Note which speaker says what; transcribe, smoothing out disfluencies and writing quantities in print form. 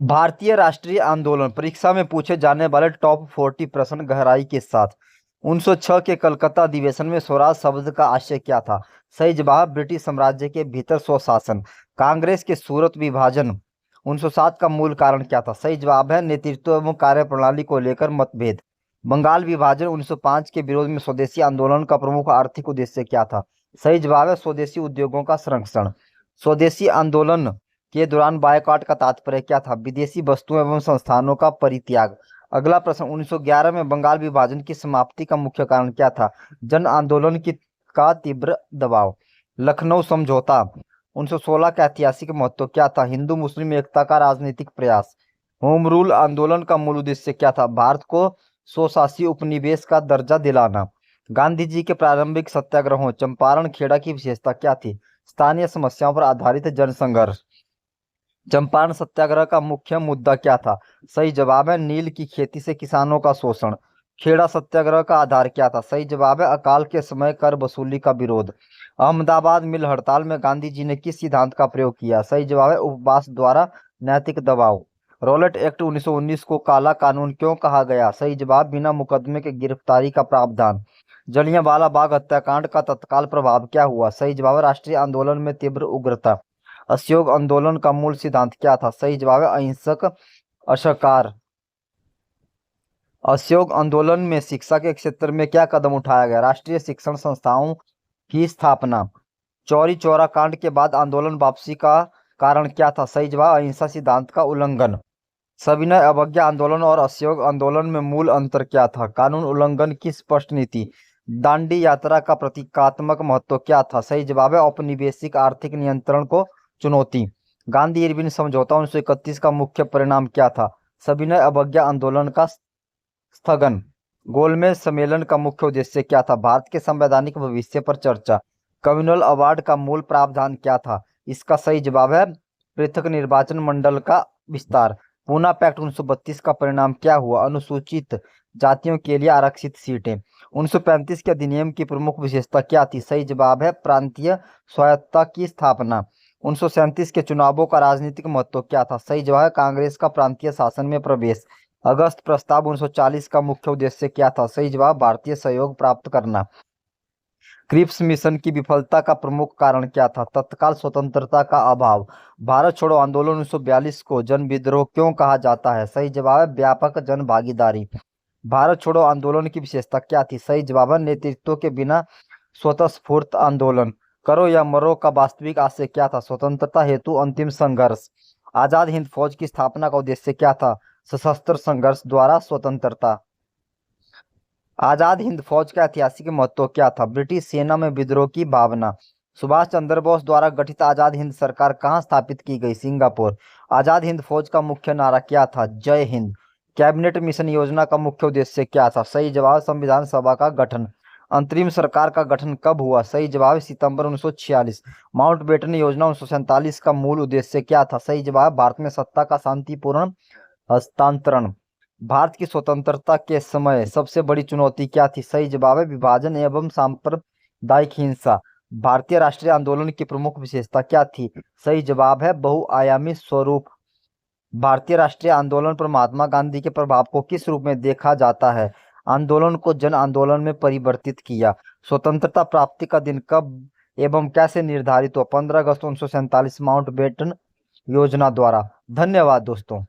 Speaker 1: भारतीय राष्ट्रीय आंदोलन परीक्षा में पूछे जाने वाले टॉप 40 प्रश्न गहराई के साथ। 1906 के कलकत्ता अधिवेशन में स्वराज शब्द का आशय क्या था? सही जवाब ब्रिटिश साम्राज्य के भीतर स्वशासन। कांग्रेस के सूरत विभाजन 1907 का मूल कारण क्या था? सही जवाब है नेतृत्व एवं कार्यप्रणाली को लेकर मतभेद। बंगाल विभाजन 1905 के विरोध में स्वदेशी आंदोलन का प्रमुख आर्थिक उद्देश्य क्या था? सही जवाब है स्वदेशी उद्योगों का संरक्षण। स्वदेशी आंदोलन के दौरान बायकॉट का तात्पर्य क्या था? विदेशी वस्तुओं एवं संस्थानों का परित्याग। अगला प्रश्न, 1911 में बंगाल विभाजन की समाप्ति का मुख्य कारण क्या था? जन आंदोलन का तीव्र दबाव। लखनऊ समझौता 1916 का ऐतिहासिक महत्व क्या था? हिंदू मुस्लिम एकता का राजनीतिक प्रयास। होम रूल आंदोलन का मूल उद्देश्य क्या था? भारत को स्वशासी उपनिवेश का दर्जा दिलाना। गांधी जी के प्रारंभिक सत्याग्रहों चंपारण खेड़ा की विशेषता क्या थी? स्थानीय समस्याओं पर आधारित जनसंघर्ष। चंपारण सत्याग्रह का मुख्य मुद्दा क्या था? सही जवाब है नील की खेती से किसानों का शोषण। खेड़ा सत्याग्रह का आधार क्या था? सही जवाब है अकाल के समय कर वसूली का विरोध। अहमदाबाद मिल हड़ताल में गांधी जी ने किस सिद्धांत का प्रयोग किया? सही जवाब है उपवास द्वारा नैतिक दबाव। रॉलेट एक्ट 1919 को काला कानून क्यों कहा गया? सही जवाब बिना मुकदमे के गिरफ्तारी का प्रावधान। जलियांवाला बाग हत्याकांड का तत्काल प्रभाव क्या हुआ? सही जवाब है राष्ट्रीय आंदोलन में तीव्र उग्रता। असहयोग आंदोलन का मूल सिद्धांत क्या था? सही जवाब है अहिंसक असहकार। असहयोग आंदोलन में शिक्षा के क्षेत्र में क्या कदम उठाया गया? राष्ट्रीय शिक्षण संस्थाओं की स्थापना। चौरी चौरा कांड के बाद आंदोलन वापसी का कारण क्या था? सही जवाब अहिंसा सिद्धांत का उल्लंघन। सविनय अवज्ञा आंदोलन और असहयोग आंदोलन में मूल अंतर क्या था? कानून उल्लंघन की स्पष्ट नीति। दांडी यात्रा का प्रतीकात्मक महत्व क्या था? सही जवाब है औपनिवेशिक आर्थिक नियंत्रण को चुनौती। गांधी इरविन समझौता 1931 का मुख्य परिणाम क्या था? सविनय अवज्ञा आंदोलन का स्थगन। गोलमेज सम्मेलन का मुख्य उद्देश्य क्या था? भारत के संवैधानिक भविष्य पर चर्चा। कम्युनल अवार्ड का मूल प्रावधान क्या था? इसका सही जवाब है पृथक निर्वाचन मंडल का विस्तार। पूना पैक्ट 1932 का परिणाम क्या हुआ? अनुसूचित जातियों के लिए आरक्षित सीटें। 1935 के अधिनियम की प्रमुख विशेषता क्या थी? सही जवाब है प्रांतीय स्वायत्तता की स्थापना। 1937 के चुनावों का राजनीतिक महत्व क्या था? सही जवाब है कांग्रेस का प्रांतीय शासन में प्रवेश। अगस्त प्रस्ताव 1940 का मुख्य उद्देश्य क्या था? सही जवाब भारतीय सहयोग प्राप्त करना। क्रिप्स मिशन की विफलता का प्रमुख कारण क्या था? तत्काल स्वतंत्रता का अभाव। भारत छोड़ो आंदोलन 1942 को जन विद्रोह क्यों कहा जाता है? सही जवाब है व्यापक जन भागीदारी। भारत छोड़ो आंदोलन की विशेषता क्या थी? सही जवाब है नेतृत्व के बिना स्वतःस्फूर्त आंदोलन। करो या मरो का वास्तविक आशय क्या था? स्वतंत्रता हेतु अंतिम संघर्ष। आजाद हिंद फौज की स्थापना का उद्देश्य क्या था? सशस्त्र संघर्ष द्वारा स्वतंत्रता। आजाद हिंद फौज का ऐतिहासिक महत्व क्या था? ब्रिटिश सेना में विद्रोह की भावना। सुभाष चंद्र बोस द्वारा गठित आजाद हिंद सरकार कहाँ स्थापित की गई? सिंगापुर। आजाद हिंद फौज का मुख्य नारा क्या था? जय हिंद। कैबिनेट मिशन योजना का मुख्य उद्देश्य क्या था? सही जवाब संविधान सभा का गठन। अंतरिम सरकार का गठन कब हुआ? सही जवाब सितंबर 1946। माउंटबेटन योजना 1947 का मूल उद्देश्य क्या था? सही जवाब भारत में सत्ता का शांतिपूर्ण हस्तांतरण। भारत की स्वतंत्रता के समय सबसे बड़ी चुनौती क्या थी? सही जवाब है विभाजन एवं सांप्रदायिक हिंसा। भारतीय राष्ट्रीय आंदोलन की प्रमुख विशेषता क्या थी? सही जवाब है बहुआयामी स्वरूप। भारतीय राष्ट्रीय आंदोलन पर महात्मा गांधी के प्रभाव को किस रूप में देखा जाता है? आंदोलन को जन आंदोलन में परिवर्तित किया। स्वतंत्रता प्राप्ति का दिन कब एवं कैसे निर्धारित हुआ? 15 अगस्त 1947 माउंटबेटन योजना द्वारा। धन्यवाद दोस्तों।